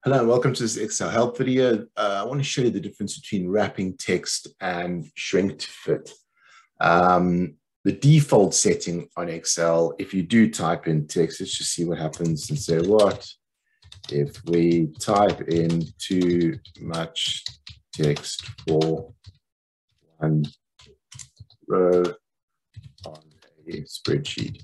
Hello, and welcome to this Excel help video. I want to show you the difference between wrapping text and shrink to fit. The default setting on Excel, if you do type in text, let's just see what happens and say, what if we type in too much text for one row on a spreadsheet?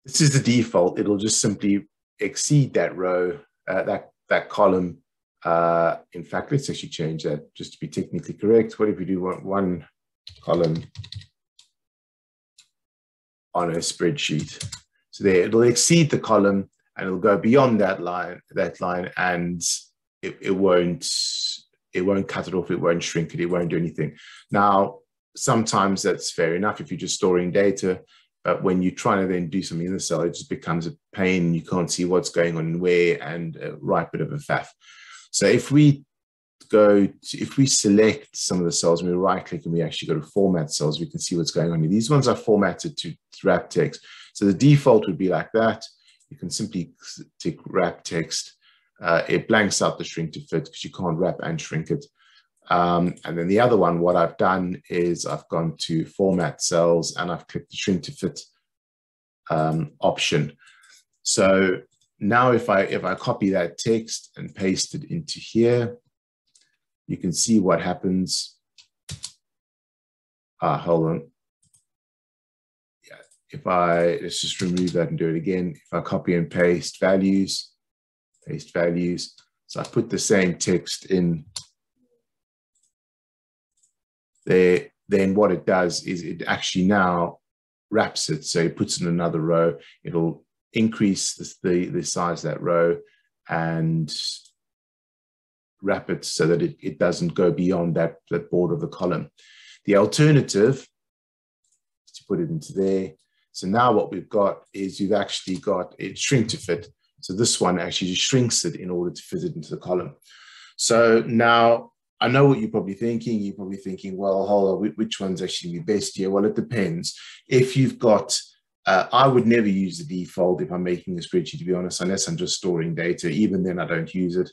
This is the default. It'll just simply exceed that row, that column. In fact, let's actually change that just to be technically correct. What if we do one column on a spreadsheet? So there, it'll exceed the column and it'll go beyond that line, and it won't cut it off. It won't shrink it. It won't do anything. Now, sometimes that's fair enough if you're just storing data. But when you're trying to then do something in the cell, it just becomes a pain. You can't see what's going on and where, and a right bit of a faff. So if we select some of the cells and we right click and we actually go to format cells, we can see what's going on here. These ones are formatted to wrap text. So the default would be like that. You can simply tick wrap text. It blanks out the shrink to fit because you can't wrap and shrink it. And then the other one, what I've done is I've gone to format cells and I've clicked the shrink to fit option. So now if I copy that text and paste it into here, you can see what happens. Hold on. Yeah, let's just remove that and do it again. If I copy and paste values. So I put the same text in there, then what it does is it actually now wraps it. So it puts in another row. It'll increase the size of that row and wrap it so that it doesn't go beyond that border of the column. The alternative is to put it into there. So now what we've got is you've actually got it shrink to fit. So this one actually just shrinks it in order to fit it into the column. So now I know what you're probably thinking. You're probably thinking, well, hold on, which one's actually the best here? Well, it depends. If you've got, I would never use the default if I'm making a spreadsheet, to be honest, unless I'm just storing data. Even then, I don't use it.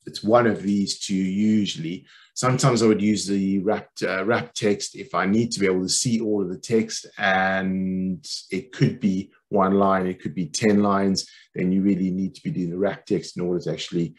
It's one of these two usually. Sometimes I would use the wrap text if I need to be able to see all of the text, and it could be one line, it could be 10 lines. Then you really need to be doing the wrap text in order to actually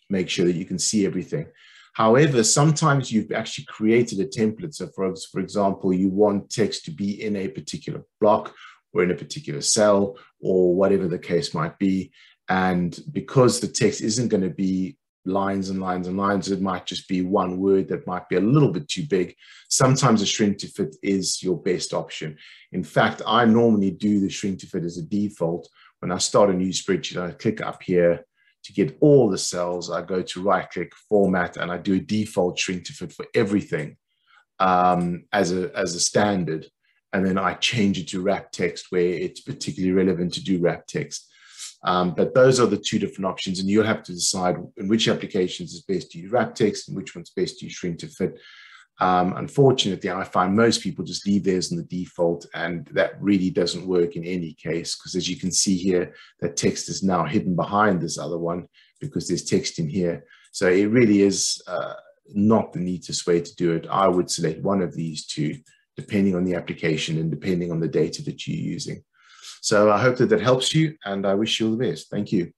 make sure that you can see everything. However, sometimes you've actually created a template. So for example, you want text to be in a particular block or in a particular cell or whatever the case might be. And because the text isn't going to be lines and lines and lines, it might just be one word that might be a little bit too big. Sometimes a shrink to fit is your best option. In fact, I normally do the shrink to fit as a default. When I start a new spreadsheet, I click up here to get all the cells. I go to right click, format, and I do a default shrink to fit for everything as a standard. And then I change it to wrap text where it's particularly relevant to do wrap text. But those are the two different options, and you'll have to decide in which applications is best to use wrap text and which one's best to use shrink to fit. Unfortunately, I find most people just leave theirs in the default, and that really doesn't work in any case, because as you can see here, that text is now hidden behind this other one because there's text in here. So it really is not the neatest way to do it. I would select one of these two, depending on the application and depending on the data that you're using. So I hope that helps you, and I wish you all the best. Thank you.